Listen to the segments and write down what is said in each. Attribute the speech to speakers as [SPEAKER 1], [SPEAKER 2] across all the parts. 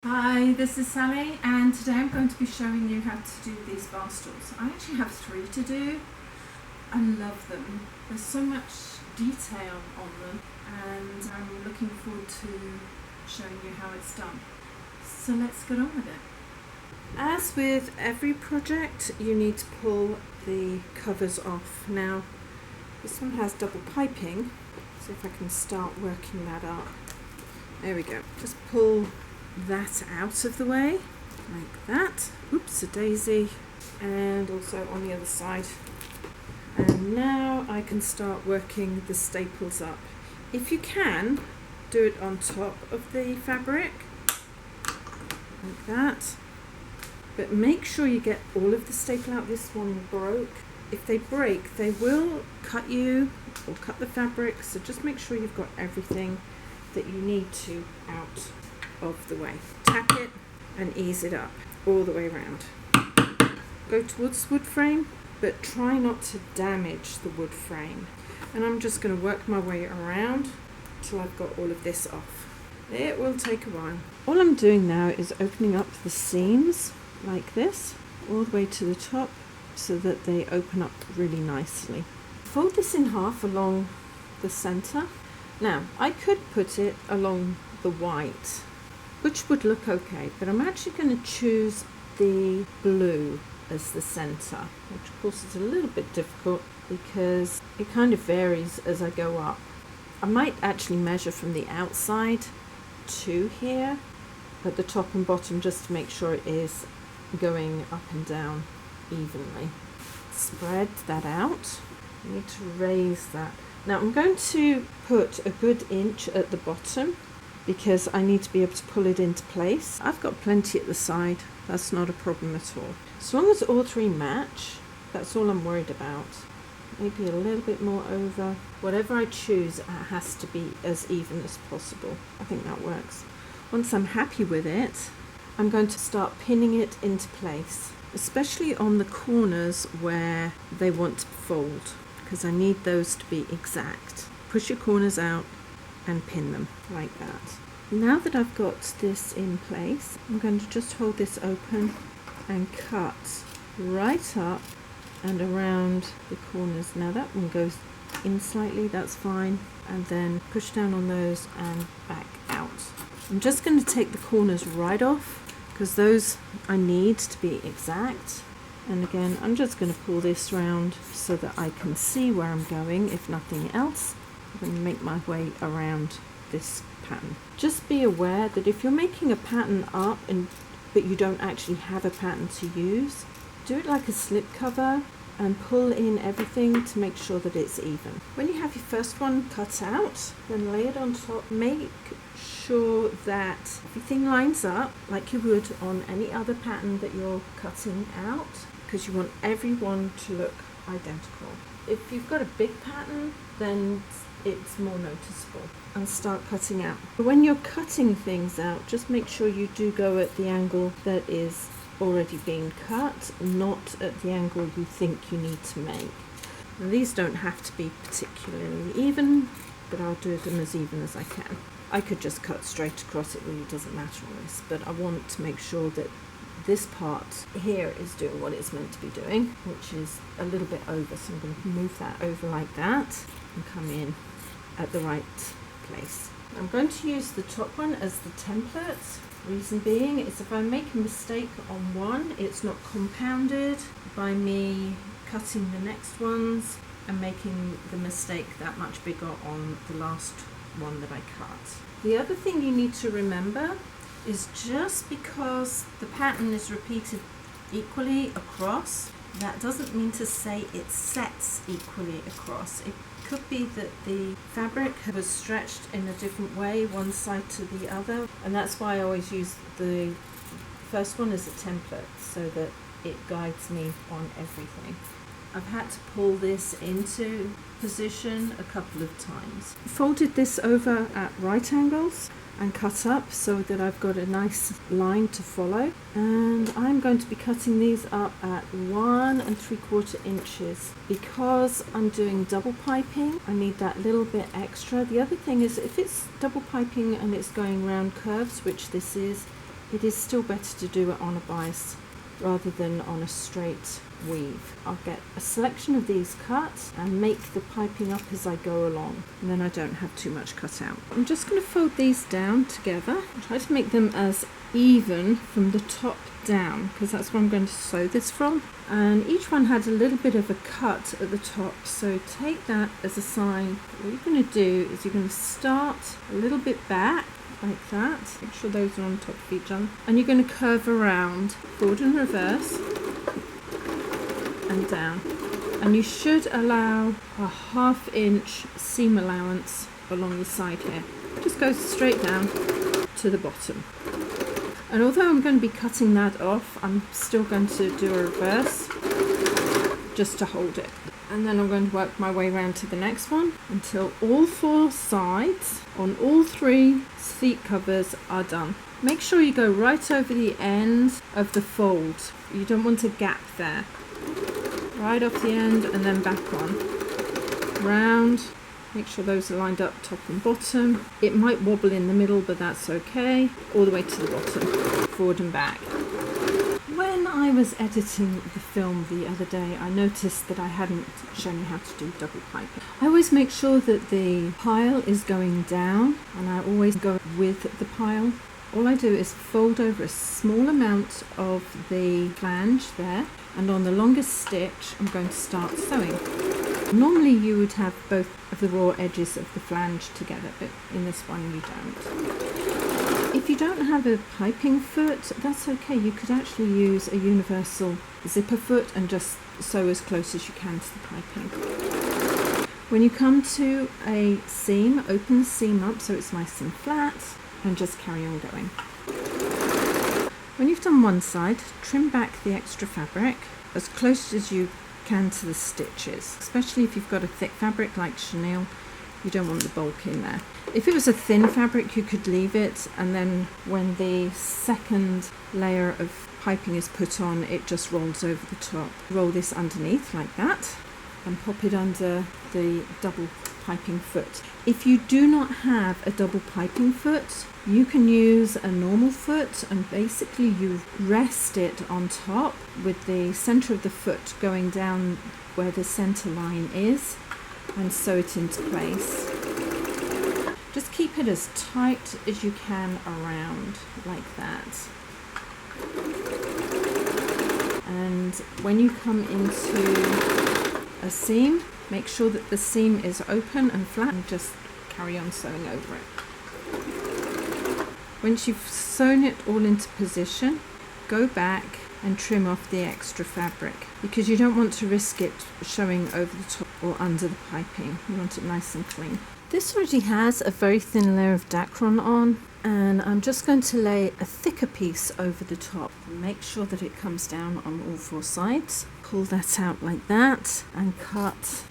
[SPEAKER 1] Hi, this is Sally, and today I'm going to be showing you how to do these bar stools. I actually have 3 to do. I love them. There's so much detail on them, and I'm looking forward to showing you how it's done. So let's get on with it. As with every project, you need to pull the covers off. Now, this one has double piping, so if I can start working that up. There we go. Just pull that out of the way like that. Oops, a daisy. And also on the other side. And now I can start working the staples up. If you can, do it on top of the fabric like that, but make sure you get all of the staple out. This one broke. If they break, they will cut you or cut the fabric, so just make sure you've got everything that you need to out of the way. Tack it and ease it up all the way around. Go towards the wood frame, but try not to damage the wood frame. And I'm just going to work my way around till I've got all of this off. It will take a while. All I'm doing now is opening up the seams like this all the way to the top so that they open up really nicely. Fold this in half along the center. Now I could put it along the white, which would look okay, but I'm actually going to choose the blue as the center, which of course is a little bit difficult because it kind of varies as I go up. I might actually measure from the outside to here at the top and bottom just to make sure it is going up and down evenly. Spread that out. You need to raise that. Now I'm going to put a good inch at the bottom because I need to be able to pull it into place. I've got plenty at the side, that's not a problem at all. As long as all 3 match, that's all I'm worried about. Maybe a little bit more over. Whatever I choose, it has to be as even as possible. I think that works. Once I'm happy with it, I'm going to start pinning it into place, especially on the corners where they want to fold, because I need those to be exact. Push your corners out and pin them like that. Now that I've got this in place, I'm going to just hold this open and cut right up and around the corners. Now that one goes in slightly, that's fine, and then push down on those and back out. I'm just going to take the corners right off because those I need to be exact. And again, I'm just going to pull this round so that I can see where I'm going, if nothing else. I'm going to make my way around this pattern. Just be aware that if you're making a pattern up but you don't actually have a pattern to use, do it like a slip cover and pull in everything to make sure that it's even. When you have your first one cut out, then lay it on top. Make sure that everything lines up like you would on any other pattern that you're cutting out, because you want everyone to look identical. If you've got a big pattern, then it's more noticeable, and start cutting out. When you're cutting things out, just make sure you do go at the angle that is already being cut, not at the angle you think you need to make. Now, these don't have to be particularly even, but I'll do them as even as I can. I could just cut straight across, it really doesn't matter on this, but I want to make sure that this part here is doing what it's meant to be doing, which is a little bit over, so I'm going to move that over like that and come in at the right place. I'm going to use the top one as the template. Reason being is if I make a mistake on one, it's not compounded by me cutting the next ones and making the mistake that much bigger on the last one that I cut. The other thing you need to remember is just because the pattern is repeated equally across, that doesn't mean to say it sets equally across. It could be that the fabric was stretched in a different way one side to the other, and that's why I always use the first one as a template so that it guides me on everything. I've had to pull this into position a couple of times. Folded this over at right angles and cut up so that I've got a nice line to follow, and I'm going to be cutting these up at 1 3/4 inches. Because I'm doing double piping, I need that little bit extra. The other thing is, if it's double piping and it's going round curves, which this is, it is still better to do it on a bias rather than on a straight weave. I'll get a selection of these cut and make the piping up as I go along, and then I don't have too much cut out. I'm just going to fold these down together and try to make them as even from the top down, because that's where I'm going to sew this from, and each one had a little bit of a cut at the top, so take that as a sign. What you're going to do is you're going to start a little bit back like that, make sure those are on top of each other, and you're going to curve around forward and reverse and down, and you should allow a 1/2 inch seam allowance along the side here. Just go straight down to the bottom, and although I'm going to be cutting that off, I'm still going to do a reverse just to hold it, and then I'm going to work my way around to the next one until all 4 sides on all 3 seat covers are done. Make sure you go right over the end of the fold. You don't want a gap there. Right off the end and then back on. Round. Make sure those are lined up top and bottom. It might wobble in the middle, but that's okay. All the way to the bottom. Forward and back. When I was editing the film the other day, I noticed that I hadn't shown you how to do double piping. I always make sure that the pile is going down, and I always go with the pile. All I do is fold over a small amount of the flange there, and on the longest stitch I'm going to start sewing. Normally you would have both of the raw edges of the flange together, but in this one you don't. If you don't have a piping foot, that's okay. You could actually use a universal zipper foot and just sew as close as you can to the piping. When you come to a seam, open the seam up so it's nice and flat, and just carry on going. When you've done one side, trim back the extra fabric as close as you can to the stitches, especially if you've got a thick fabric like chenille. You don't want the bulk in there. If it was a thin fabric, you could leave it, and then when the second layer of piping is put on, it just rolls over the top. Roll this underneath like that and pop it under the double piping foot. If you do not have a double piping foot, you can use a normal foot, and basically you rest it on top with the center of the foot going down where the center line is, and sew it into place. Just keep it as tight as you can around like that. And when you come into a seam, make sure that the seam is open and flat, and just carry on sewing over it. Once you've sewn it all into position, go back and trim off the extra fabric, because you don't want to risk it showing over the top or under the piping. You want it nice and clean. This already has a very thin layer of dacron on, and I'm just going to lay a thicker piece over the top. Make sure that it comes down on all 4 sides. Pull that out like that and cut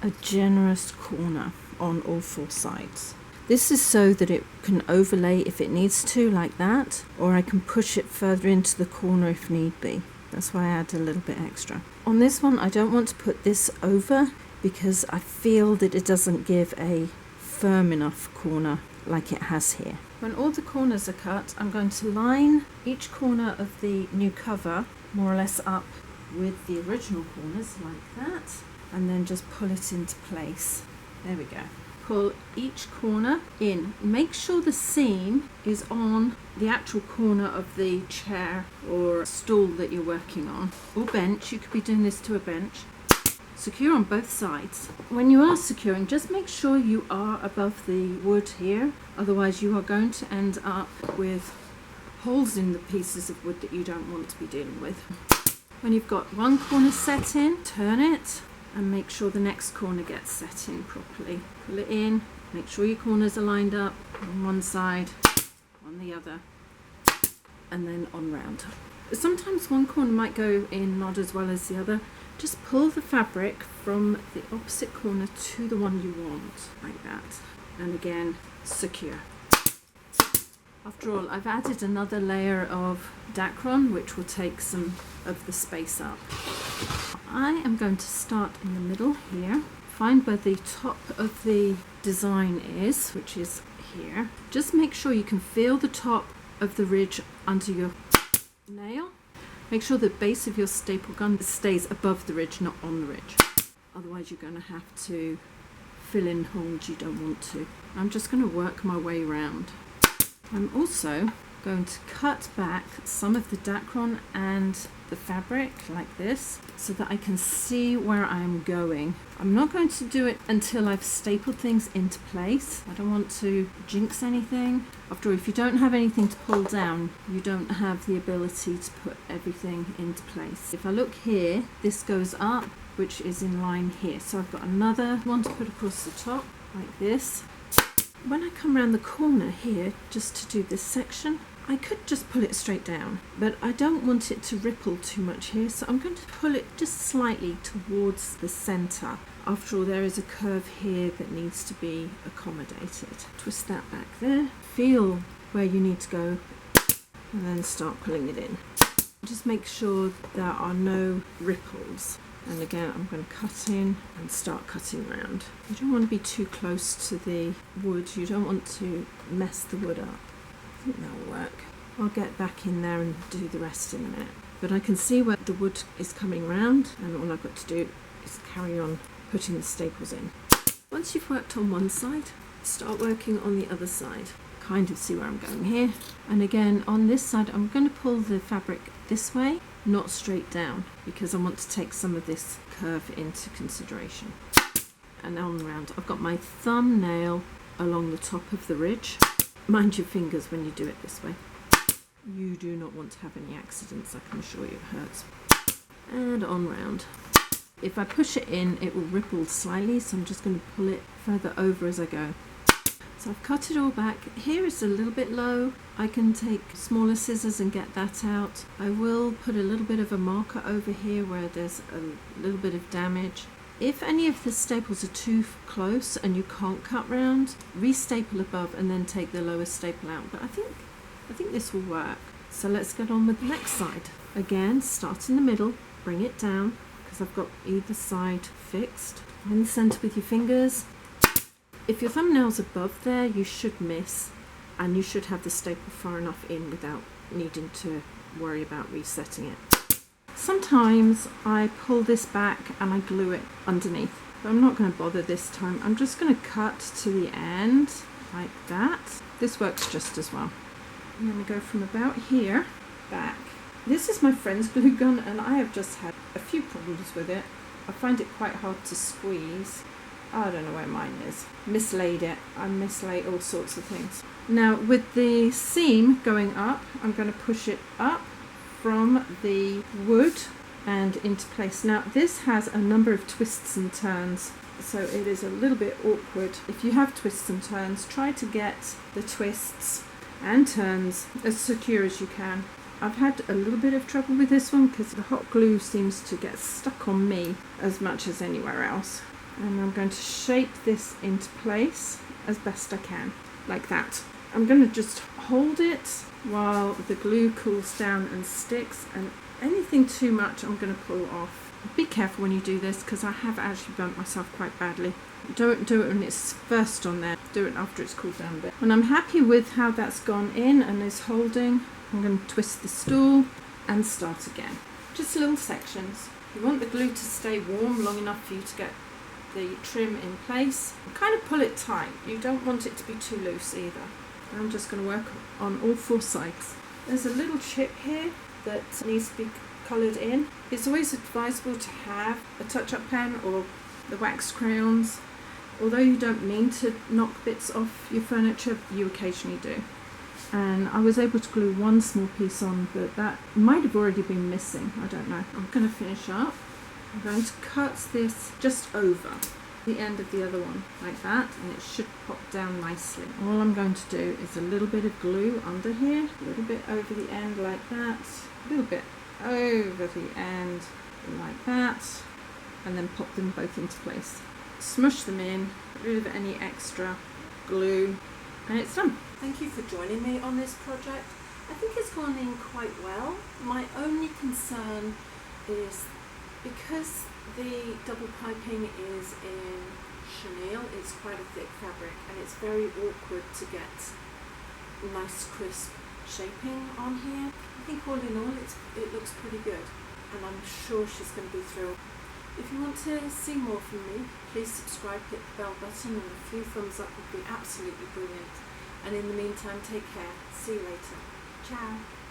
[SPEAKER 1] a generous corner on all 4 sides. This is so that it can overlay if it needs to, like that, or I can push it further into the corner if need be. That's why I add a little bit extra. On this one, I don't want to put this over because I feel that it doesn't give a firm enough corner like it has here. When all the corners are cut, I'm going to line each corner of the new cover more or less up with the original corners like that, and then just pull it into place. There we go. Pull each corner in. Make sure the seam is on the actual corner of the chair or stool that you're working on, or bench. You could be doing this to a bench. Secure on both sides. When you are securing, just make sure you are above the wood here, otherwise you are going to end up with holes in the pieces of wood that you don't want to be dealing with. When you've got one corner set in, turn it and make sure the next corner gets set in properly. Pull it in, make sure your corners are lined up on one side, on the other, and then on round. Sometimes one corner might go in not as well as the other. Just pull the fabric from the opposite corner to the one you want, like that. And again, secure. After all, I've added another layer of dacron, which will take some of the space up. I am going to start in the middle here. Find where the top of the design is, which is here. Just make sure you can feel the top of the ridge under your nail. Make sure the base of your staple gun stays above the ridge, not on the ridge. Otherwise you're going to have to fill in holes you don't want to. I'm just going to work my way around. I'm also going to cut back some of the dacron and the fabric like this so that I can see where I'm going. I'm not going to do it until I've stapled things into place. I don't want to jinx anything. After all, if you don't have anything to pull down, you don't have the ability to put everything into place. If I look here, this goes up, which is in line here. So I've got another one to put across the top like this. When I come around the corner here, just to do this section, I could just pull it straight down, but I don't want it to ripple too much here, so I'm going to pull it just slightly towards the center. After all, there is a curve here that needs to be accommodated. Twist that back there, feel where you need to go, and then start pulling it in. Just make sure there are no ripples. And again, I'm going to cut in and start cutting around. You don't want to be too close to the wood. You don't want to mess the wood up. I think that'll work. I'll get back in there and do the rest in a minute. But I can see where the wood is coming round, and all I've got to do is carry on putting the staples in. Once you've worked on one side, start working on the other side. Kind of see where I'm going here. And again, on this side, I'm going to pull the fabric this way, not straight down, because I want to take some of this curve into consideration. And on the round, I've got my thumbnail along the top of the ridge. Mind your fingers when you do it this way. You do not want to have any accidents, I can assure you it hurts. And on round. If I push it in, it will ripple slightly, so I'm just going to pull it further over as I go. So I've cut it all back. Here it's a little bit low. I can take smaller scissors and get that out. I will put a little bit of a marker over here where there's a little bit of damage. If any of the staples are too close and you can't cut round, restaple above and then take the lowest staple out. But I think this will work. So let's get on with the next side. Again, start in the middle, bring it down, because I've got either side fixed. Find the center with your fingers. If your thumbnail's above there, you should miss, and you should have the staple far enough in without needing to worry about resetting it. Sometimes I pull this back and I glue it underneath, but I'm not going to bother this time. I'm just going to cut to the end like that. This works just as well. I'm going to go from about here back. This is my friend's glue gun, and I have just had a few problems with it. I find it quite hard to squeeze. I don't know where mine is. Mislaid it. I mislaid all sorts of things. Now with the seam going up, I'm going to push it up from the wood and into place. Now this has a number of twists and turns, so it is a little bit awkward. If you have twists and turns, try to get the twists and turns as secure as you can. I've had a little bit of trouble with this one because the hot glue seems to get stuck on me as much as anywhere else. And I'm going to shape this into place as best I can, like that. I'm going to just hold it while the glue cools down and sticks, and anything too much I'm going to pull off. Be careful when you do this, because I have actually burnt myself quite badly. Don't do it when it's first on there, do it after it's cooled down a bit. When I'm happy with how that's gone in and is holding, I'm going to twist the stool and start again. Just little sections. You want the glue to stay warm long enough for you to get the trim in place. Kind of pull it tight. You don't want it to be too loose either. I'm just going to work on all four sides. There's a little chip here that needs to be coloured in. It's always advisable to have a touch-up pen or the wax crayons. Although you don't mean to knock bits off your furniture, you occasionally do. And I was able to glue one small piece on, but that might have already been missing. I don't know. I'm going to finish up. I'm going to cut this just over the end of the other one, like that, and it should pop down nicely. All I'm going to do is a little bit of glue under here, a little bit over the end like that, a little bit over the end like that, and then pop them both into place. Smush them in, get rid of any extra glue, and it's done. Thank you for joining me on this project. I think it's gone in quite well. My only concern is because the double piping is in chenille, it's quite a thick fabric, and it's very awkward to get nice crisp shaping on here. I think all in all it looks pretty good, and I'm sure she's going to be thrilled. If you want to see more from me, please subscribe, hit the bell button, and a few thumbs up would be absolutely brilliant. And in the meantime, take care. See you later. Ciao.